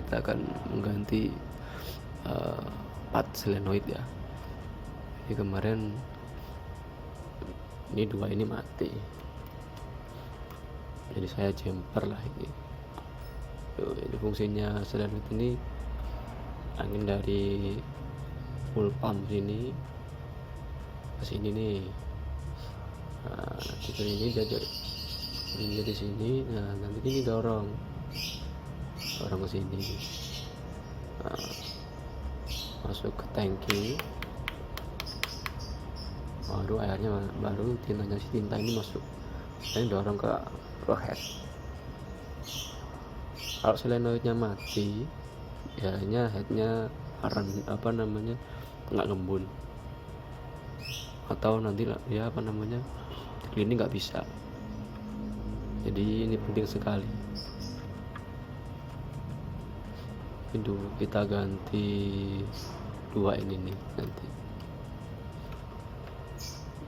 kita akan mengganti part solenoid ya. Jadi kemarin ini dua ini mati, jadi saya jumper lah ini. Ini fungsinya solenoid ini, angin dari full pump sini ke sini nih. Nah, nanti ke ini jadi sini. Nah, nanti ini dorong ke sini. Nah, masuk ke tangki, baru tinta ini masuk, ini dorong ke head. Kalau solenoidnya mati, ya headnya nggak ngembun, atau nanti ya ini nggak bisa. Jadi ini penting sekali. Itu kita ganti dua ini nih nanti.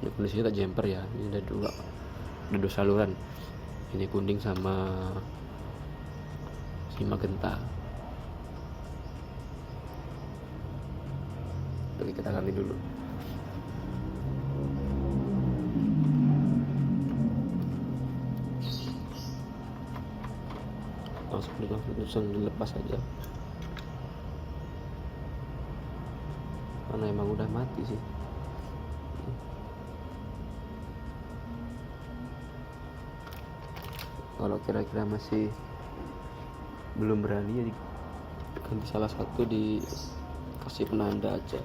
Ini kondisinya tak jumper ya. Ini ada dua saluran. Ini kuning sama si magenta. Oke, kita ganti dulu. Langsung dilepas aja, karena emang udah mati sih. Kalau kira-kira masih belum berani ya ganti salah satu, dikasih penanda aja.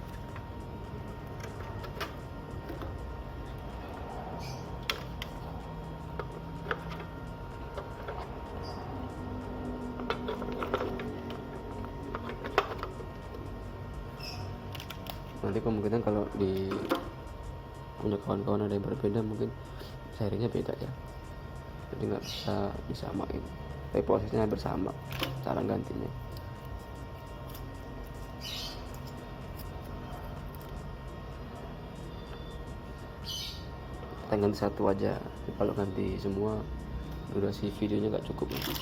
Nanti kemungkinan kalau di punya kawan-kawan ada yang berbeda, mungkin sharingnya beda ya, jadi nggak bisa disamain, tapi prosesnya bersama cara gantinya. Kita ganti satu aja, kalau ganti semua durasi videonya nggak cukup nanti.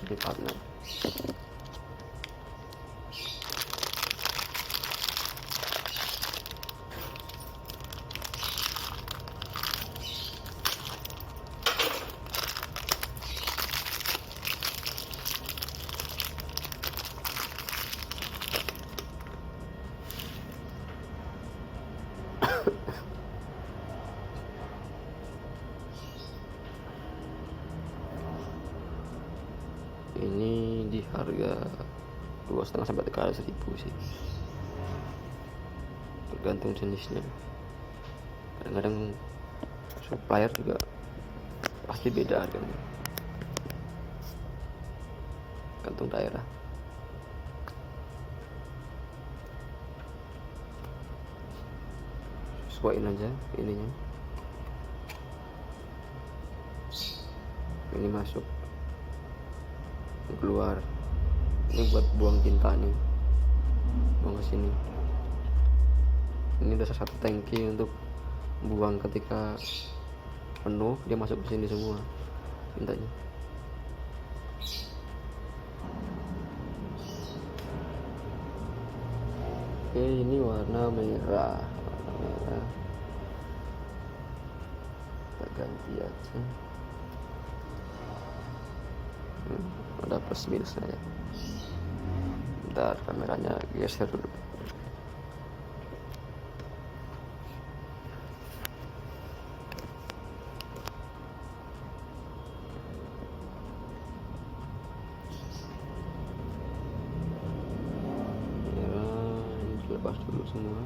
Jadi partner. Ini di harga 2,5 sampai 300.000 sih, tergantung jenisnya. Kadang-kadang supplier juga pasti beda harganya, gantung daerah. Sesuaiin aja ininya. Ini masuk, keluar. Ini buat buang tinta nih, buang ke sini. Ini udah satu tangki untuk buang, ketika penuh dia masuk ke sini semua tintanya. Oke, ini warna merah. Kita ganti aja. Ada plus minusnya ya. Bentar, kameranya geser dulu. Ya, ini dilepas dulu semua.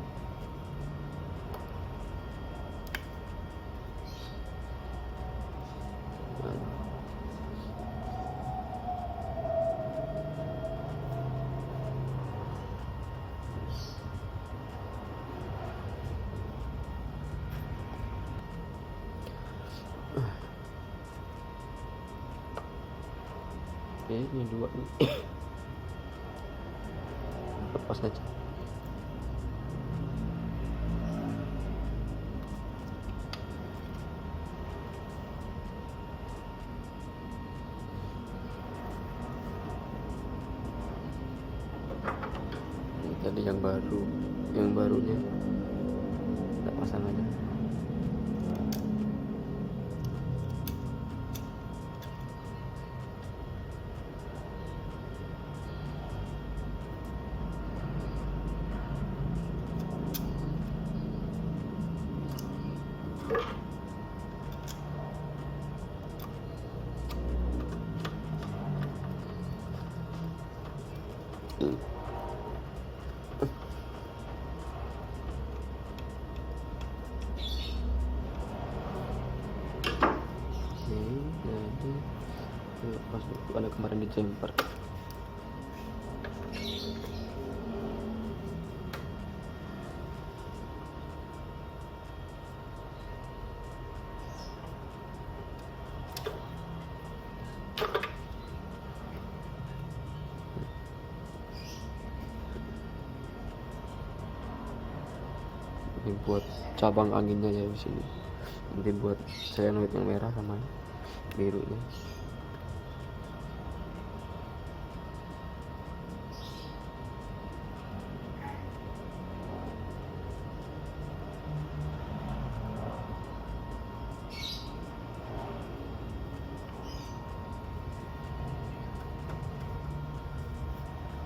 Oke, ini dua nih. Lepas aja. jadi yang barunya kita pasang aja. Jadi lepas ada kemarin di jumper. Ini buat cabang anginnya ya di sini. Nanti buat solenoid yang merah sama birunya.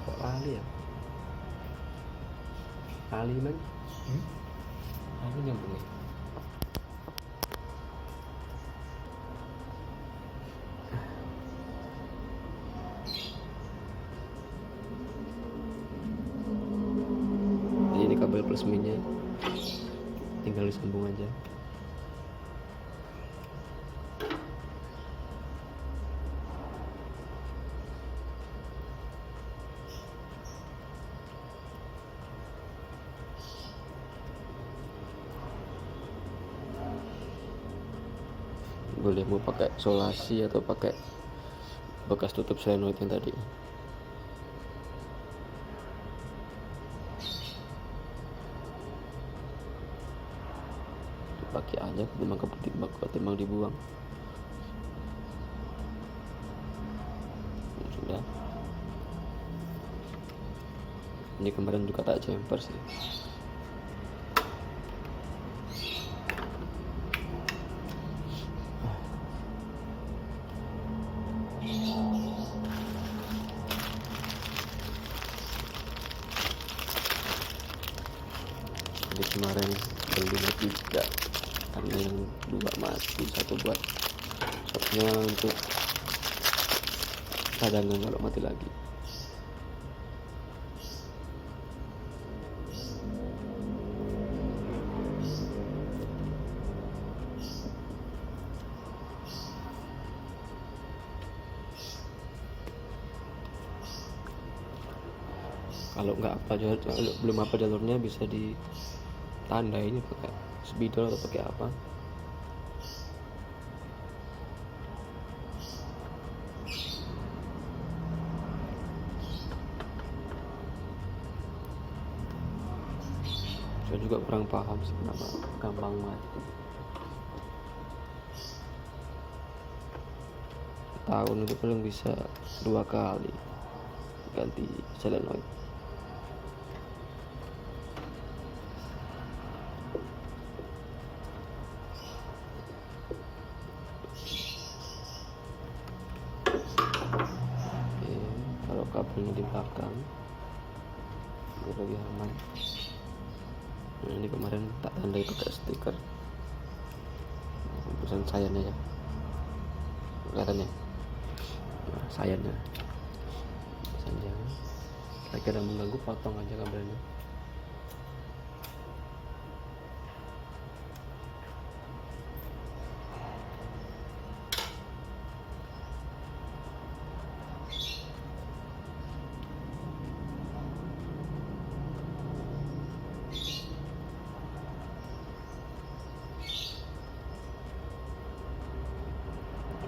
Kok lali ya? Lali man? Lali nyambung ya? Ini kabel plus minnya tinggal disambung aja. Boleh mau pakai solasi atau pakai bekas tutup solenoid yang tadi. Dipakai aja ketimbang dibuang. Sudah. Ini kemarin juga tak jumper sih. Jadi kemarin beli 3 karena yang 2 mati, 1 buat shopnya untuk cadangan kalau mati lagi. Kalau belum apa jalurnya bisa ditanda ini pakai spidol atau pakai apa. Saya juga kurang paham sih kenapa gampang mati. Tahun itu paling bisa 2 kali ganti solenoid. Kalau kabelnya di belakang biar lebih aman. Nah, ini kemarin tak tandai pakai stiker tulisan sayannya ya, kelihatan ya. Nah, sayannya kira-kira mengganggu, potong aja kabelnya.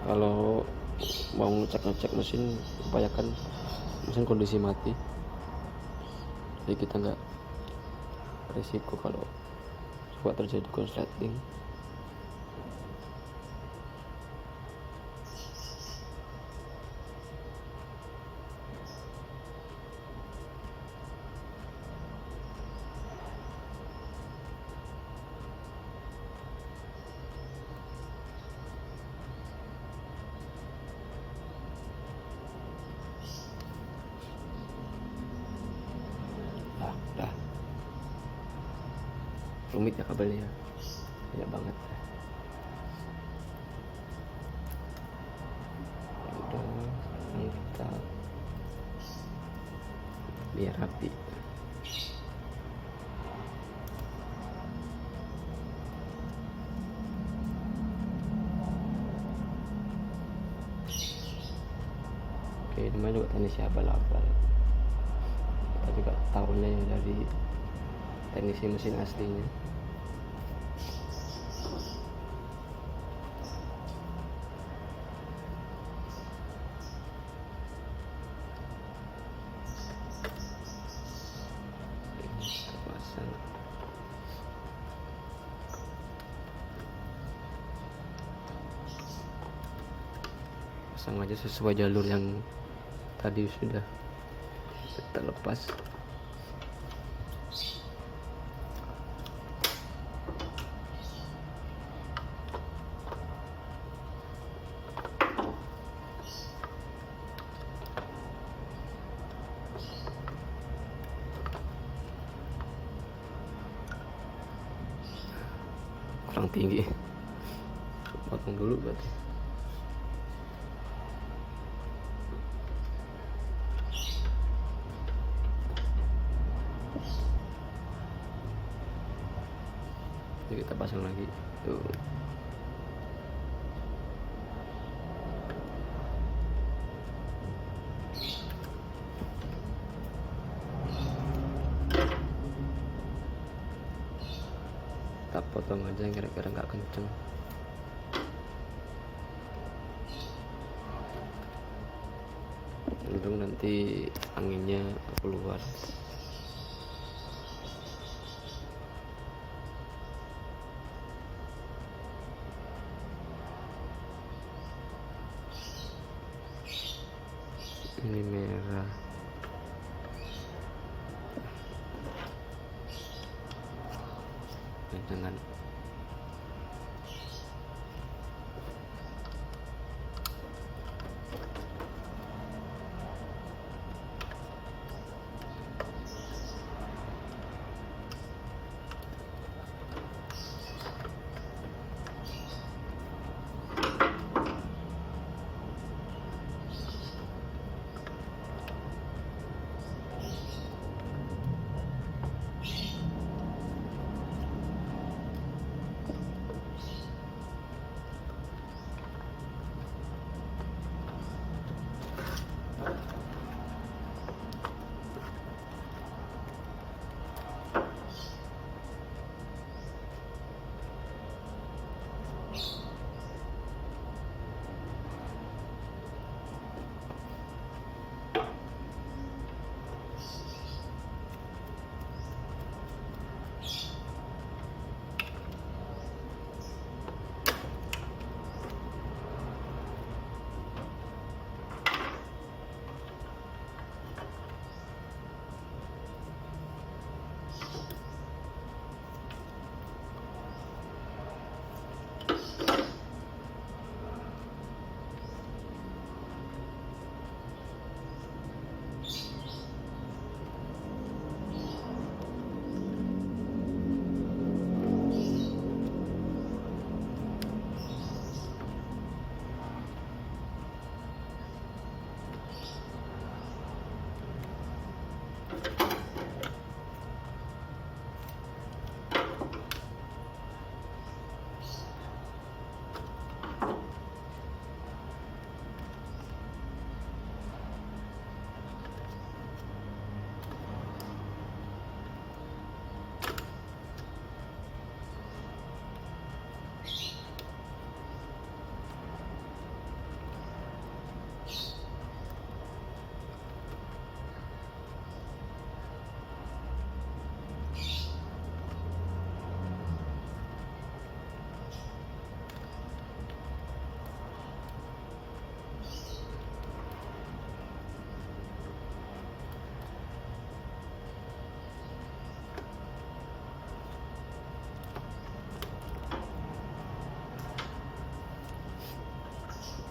Kalau mau ngecek mesin, upayakan mesin kondisi mati, jadi kita nggak risiko kalau buat terjadi konsleting. rumit ya kabelnya, banyak banget. Udah, kita biar rapi. Oke, namanya juga teknisi abal-abal. Kita juga tahunya ya dari teknisi mesin aslinya. Kita pasang aja sesuai jalur yang tadi sudah kita lepas. Kurang tinggi, potong dulu berarti. Jadi kita pasang lagi tuh. Kita potong aja yang kira-kira nggak kenceng. Untung nanti anginnya keluar. Ini merah. Jangan.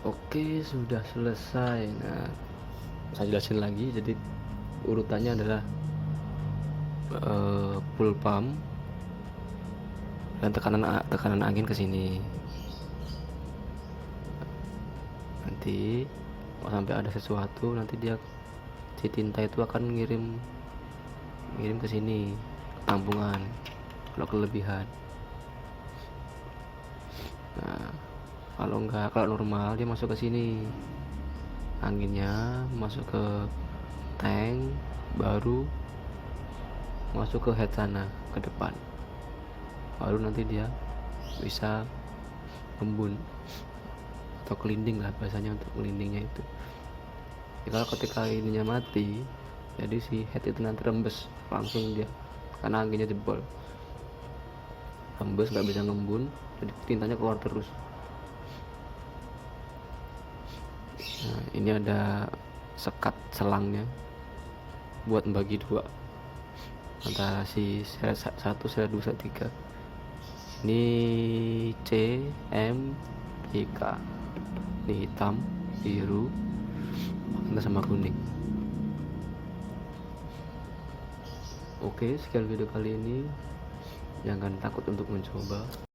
Oke, sudah selesai. Nah, saya jelasin lagi. Jadi urutannya adalah full pump, dan tekanan angin ke sini. Nanti kalau sampai ada sesuatu, nanti dia si tinta itu akan ngirim ke sini tampungan kalau kelebihan. Nah, kalau normal dia masuk ke sini, anginnya masuk ke tank, baru masuk ke head sana ke depan, baru nanti dia bisa embun atau kelinding lah bahasanya, untuk kelindingnya itu. Kalau ketika ininya mati, jadi si head itu nanti rembes langsung dia, karena anginnya jebol, rembes nggak bisa ngembun, jadi tintanya keluar terus. Nah, ini ada sekat selangnya buat membagi dua antara si seret 1, seret 2, seret 3. Ini C, M, I, K. Ini hitam, biru, sama kuning. Oke, sekian video kali ini. Jangan takut untuk mencoba.